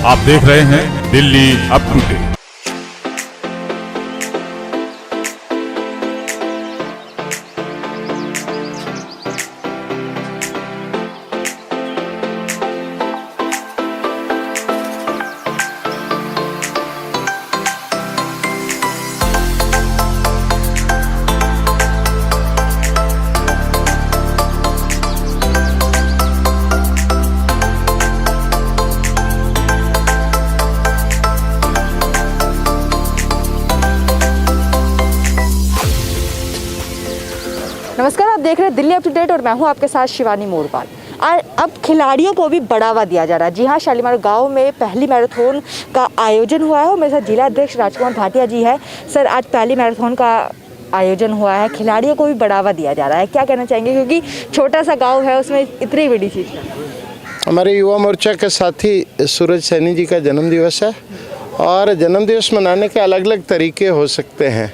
आप देख रहे हैं दिल्ली अप टू डेट। नमस्कार, आप देख रहे हैं दिल्ली अप टू डेट और मैं हूं आपके साथ शिवानी मोरपाल। और अब खिलाड़ियों को भी बढ़ावा दिया जा रहा है। जी हाँ, शालीमार गांव में पहली मैराथन का आयोजन हुआ है और मेरे साथ जिला अध्यक्ष राजकुमार भाटिया जी है। सर, आज पहली मैराथन का आयोजन हुआ है, खिलाड़ियों को भी बढ़ावा दिया जा रहा है, क्या कहना चाहेंगे? क्योंकि छोटा सा गाँव है, उसमें इतनी बड़ी चीज़ है। हमारे युवा मोर्चा के साथी सूरज सैनी जी का जन्मदिवस है और जन्मदिवस मनाने के अलग अलग तरीके हो सकते हैं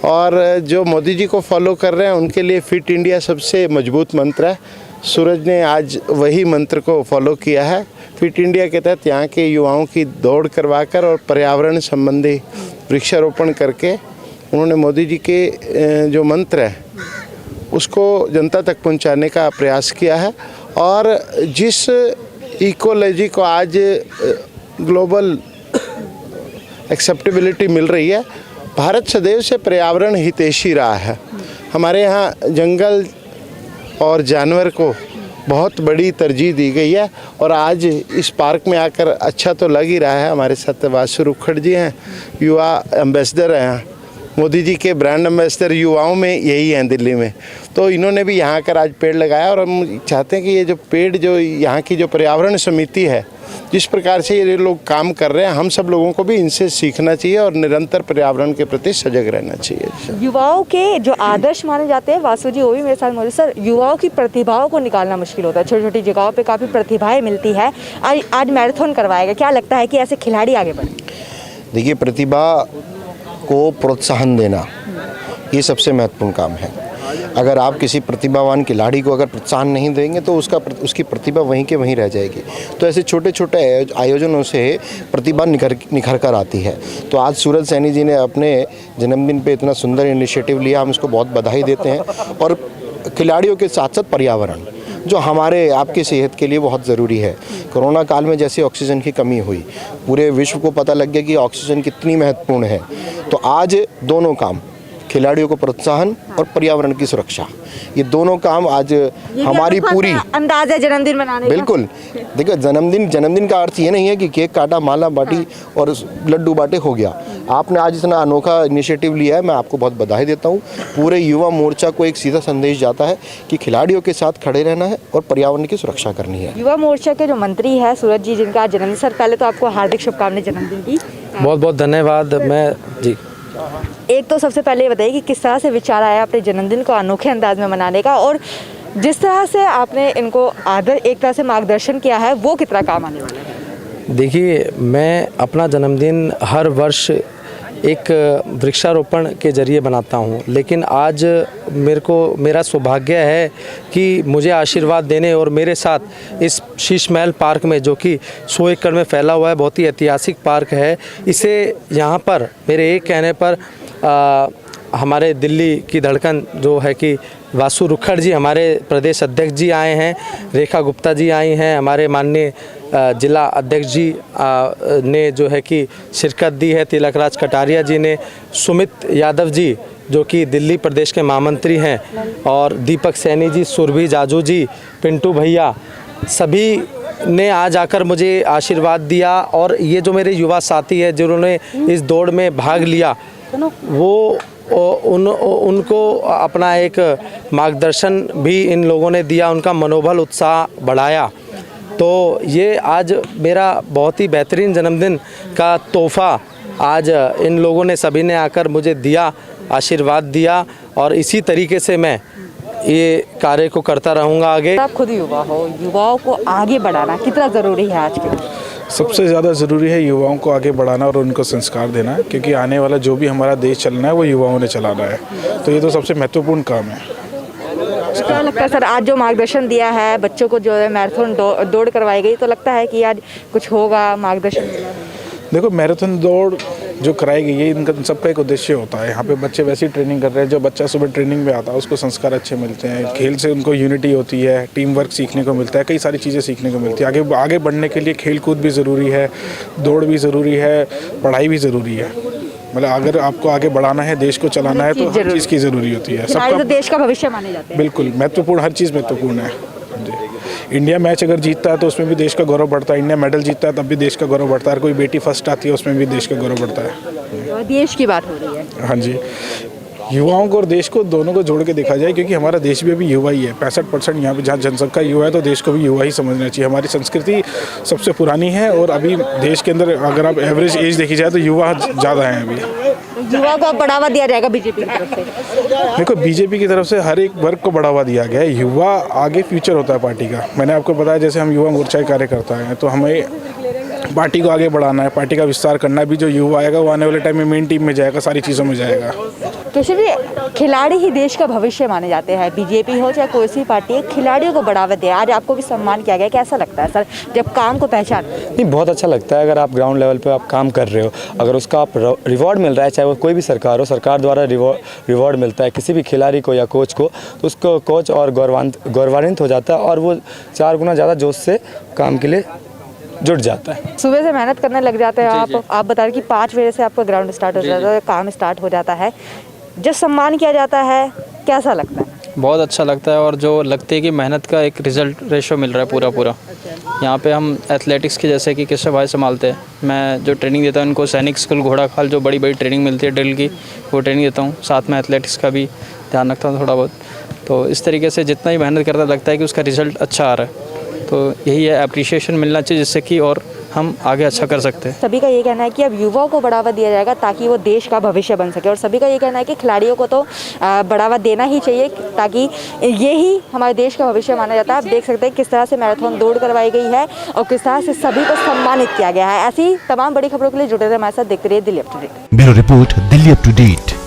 और जो मोदी जी को फॉलो कर रहे हैं उनके लिए फिट इंडिया सबसे मजबूत मंत्र है। सूरज ने आज वही मंत्र को फॉलो किया है। फिट इंडिया के तहत यहाँ के युवाओं की दौड़ करवाकर और पर्यावरण संबंधी वृक्षारोपण करके उन्होंने मोदी जी के जो मंत्र है उसको जनता तक पहुँचाने का प्रयास किया है। और जिस इकोलॉजी को आज ग्लोबल एक्सेप्टेबिलिटी मिल रही है, भारत सदैव से पर्यावरण हितैषी रहा है। हमारे यहाँ जंगल और जानवर को बहुत बड़ी तरजीह दी गई है और आज इस पार्क में आकर अच्छा तो लग ही रहा है। हमारे साथ वासु रुखड़ जी हैं, युवा एम्बेसडर हैं, मोदी जी के ब्रांड एम्बेसडर युवाओं में यही हैं दिल्ली में। तो इन्होंने भी यहाँ आकर आज पेड़ लगाया और हम चाहते हैं कि ये जो पेड़, जो यहाँ की जो पर्यावरण समिति है, जिस प्रकार से ये लोग काम कर रहे हैं, हम सब लोगों को भी इनसे सीखना चाहिए और निरंतर पर्यावरण के प्रति सजग रहना चाहिए। युवाओं के जो आदर्श माने जाते हैं, वासु जी वो भी मेरे साथ मौजूद। सर, युवाओं की प्रतिभाओं को निकालना मुश्किल होता है, छोटी छोटी जगहों पे काफ़ी प्रतिभाएं मिलती है। आज मैराथन करवाया गया, क्या लगता है कि ऐसे खिलाड़ी आगे बढ़े? देखिए, प्रतिभा को प्रोत्साहन देना ये सबसे महत्वपूर्ण काम है। अगर आप किसी प्रतिभावान खिलाड़ी को अगर प्रोत्साहन नहीं देंगे तो उसकी प्रतिभा वहीं के वहीं रह जाएगी। तो ऐसे छोटे छोटे आयोजनों से प्रतिभा निखर कर आती है। तो आज सूरज सैनी जी ने अपने जन्मदिन पे इतना सुंदर इनिशिएटिव लिया, हम उसको बहुत बधाई देते हैं। और खिलाड़ियों के साथ साथ पर्यावरण जो हमारे आपकी सेहत के लिए बहुत ज़रूरी है। कोरोना काल में जैसे ऑक्सीजन की कमी हुई, पूरे विश्व को पता लग गया कि ऑक्सीजन कितनी महत्वपूर्ण है। तो आज दोनों काम, खिलाड़ियों को प्रोत्साहन और पर्यावरण की सुरक्षा, ये दोनों काम आज हमारी पूरी अंदाज है जन्मदिन मनाने का। बिल्कुल। देखिए, जन्मदिन का अर्थ ये नहीं है कि केक काटा, माला बांटी और लड्डू बांटे हो गया। आपने आज इतना अनोखा इनिशिएटिव लिया है, मैं आपको बहुत बधाई देता हूँ। पूरे युवा मोर्चा को एक सीधा संदेश जाता है कि खिलाड़ियों के साथ खड़े रहना है और पर्यावरण की सुरक्षा करनी है। युवा मोर्चा के जो मंत्री हैं सूरज जी, जिनका जन्मदिन, सर पहले तो आपको हार्दिक शुभकामनाएं जन्मदिन की। बहुत बहुत धन्यवाद। मैं जी एक तो सबसे पहले ये बताइए कि किस तरह से विचार आया अपने जन्मदिन को अनोखे अंदाज में मनाने का, और जिस तरह से आपने इनको एक तरह से मार्गदर्शन किया है वो कितना काम आने वाला है? देखिए, मैं अपना जन्मदिन हर वर्ष एक वृक्षारोपण के ज़रिए बनाता हूँ, लेकिन आज मेरा सौभाग्य है कि मुझे आशीर्वाद देने और मेरे साथ इस शीश महल पार्क में, जो कि 100 एकड़ में फैला हुआ है, बहुत ही ऐतिहासिक पार्क है, इसे यहाँ पर मेरे एक कहने पर हमारे दिल्ली की धड़कन जो है कि वासु रुखड़ जी, हमारे प्रदेश अध्यक्ष जी आए हैं, रेखा गुप्ता जी आई हैं, हमारे माननीय जिला अध्यक्ष जी ने जो है कि शिरकत दी है, तिलक राज कटारिया जी ने, सुमित यादव जी जो कि दिल्ली प्रदेश के महामंत्री हैं, और दीपक सैनी जी, सुरभि जाजू जी, पिंटू भैया, सभी ने आज आकर मुझे आशीर्वाद दिया। और ये जो मेरे युवा साथी हैं जिन्होंने इस दौड़ में भाग लिया, वो उनको अपना एक मार्गदर्शन भी इन लोगों ने दिया, उनका मनोबल उत्साह बढ़ाया। तो ये आज मेरा बहुत ही बेहतरीन जन्मदिन का तोहफ़ा आज इन लोगों ने सभी ने आकर मुझे दिया, आशीर्वाद दिया, और इसी तरीके से मैं ये कार्य को करता रहूँगा आगे। आप खुद युवा हो, युवाओं को आगे बढ़ाना कितना ज़रूरी है आज के? सबसे ज़्यादा ज़रूरी है युवाओं को आगे बढ़ाना और उनको संस्कार देना, क्योंकि आने वाला जो भी हमारा देश चलना है वो युवाओं ने चलाना है। तो ये तो सबसे महत्वपूर्ण काम है। क्या लगता है सर, आज जो मार्गदर्शन दिया है बच्चों को, जो है मैराथन दौड़ करवाई गई, तो लगता है कि आज कुछ होगा, मार्गदर्शन मिला है? देखो, मैराथन दौड़ जो कराई गई है, इनका सबका एक उद्देश्य होता है। यहाँ पे बच्चे वैसी ट्रेनिंग कर रहे हैं, जो बच्चा सुबह ट्रेनिंग में आता है उसको संस्कार अच्छे मिलते हैं, खेल से उनको यूनिटी होती है, टीम वर्क सीखने को मिलता है, कई सारी चीज़ें सीखने को मिलती है। आगे बढ़ने के लिए खेल कूद भी ज़रूरी है, दौड़ भी ज़रूरी है, पढ़ाई भी ज़रूरी है। मतलब अगर आपको आगे बढ़ाना है, देश को चलाना है, तो हर चीज़ की ज़रूरी होती है। खिलाड़ी तो देश का भविष्य माने जाते हैं। बिल्कुल महत्वपूर्ण, हर चीज़ महत्वपूर्ण है जी। इंडिया मैच अगर जीतता है तो उसमें भी देश का गौरव बढ़ता है, इंडिया मेडल जीतता है तब भी देश का गौरव बढ़ता है, कोई बेटी फर्स्ट आती है उसमें भी देश का गौरव बढ़ता है। देश की बात हो रही है। हाँ जी, युवाओं को और देश को दोनों को जोड़ के देखा जाए, क्योंकि हमारा देश भी अभी युवा ही है। 65% यहाँ पे जहाँ जनसंख्या युवा है, तो देश को भी युवा ही समझना चाहिए। हमारी संस्कृति सबसे पुरानी है और अभी देश के अंदर अगर आप एवरेज एज देखी जाए तो युवा ज़्यादा हैं अभी। युवा को बढ़ावा दिया जाएगा बीजेपी की तरफ से? देखो, बीजेपी की तरफ से हर एक वर्ग को बढ़ावा दिया गया है। युवा आगे फ्यूचर होता है पार्टी का। मैंने आपको बताया, जैसे हम युवा मोर्चा के कार्यकर्ता हैं, तो हमें पार्टी को आगे बढ़ाना है, पार्टी का विस्तार करना है। भी जो युवा आएगा वो आने वाले टाइम में मेन टीम में जाएगा, सारी चीज़ों में जाएगा। कैसे भी खिलाड़ी ही देश का भविष्य माने जाते हैं, बीजेपी हो चाहे कोई सी पार्टी है, खिलाड़ियों को बढ़ावा दे। आज आपको भी सम्मान किया गया, कैसा लगता है सर जब काम को पहचान? नहीं, बहुत अच्छा लगता है। अगर आप ग्राउंड लेवल पे आप काम कर रहे हो, अगर उसका आप रिवॉर्ड मिल रहा है, चाहे वो कोई भी सरकार हो, सरकार द्वारा रिवॉर्ड मिलता है किसी भी खिलाड़ी को या कोच को, तो उसको कोच और गौरवान्वित हो जाता है और वो 4 गुना ज़्यादा जोश से काम के लिए जुट जाता है। सुबह से मेहनत करने लग जाते हैं आप बता रहे कि 5 बजे से आपका ग्राउंड स्टार्ट हो जाता है, काम स्टार्ट हो जाता है, जब सम्मान किया जाता है कैसा लगता है? बहुत अच्छा लगता है, और जो लगता है कि मेहनत का एक रिजल्ट रेशो मिल रहा है पूरा। यहाँ पे हम एथलेटिक्स की, जैसे कि केशव भाई संभालते हैं, मैं जो ट्रेनिंग देता हूँ उनको सैनिक स्कूल घोड़ा खाल, जो बड़ी ट्रेनिंग मिलती है ड्रिल की, वो ट्रेनिंग देता हूँ। साथ में एथलेटिक्स का भी ध्यान रखता हूँ थोड़ा बहुत। तो इस तरीके से जितना ही मेहनत करता लगता है कि उसका रिज़ल्ट अच्छा आ रहा है। तो यही है, अप्रिशिएशन मिलना चाहिए जिससे कि और हम आगे अच्छा कर सकते हैं। सभी का ये कहना है कि अब युवाओं को बढ़ावा दिया जाएगा ताकि वो देश का भविष्य बन सके, और सभी का ये कहना है कि खिलाड़ियों को तो बढ़ावा देना ही चाहिए, ताकि यही हमारे देश का भविष्य माना जाता है। आप देख सकते हैं किस तरह से मैराथन दौड़ करवाई गई है और किस तरह से सभी को सम्मानित किया गया है। ऐसी तमाम बड़ी खबरों के लिए जुड़े रहे हमारे साथ, देखते रहिए Delhi up to date. Bureau report, Delhi up to date.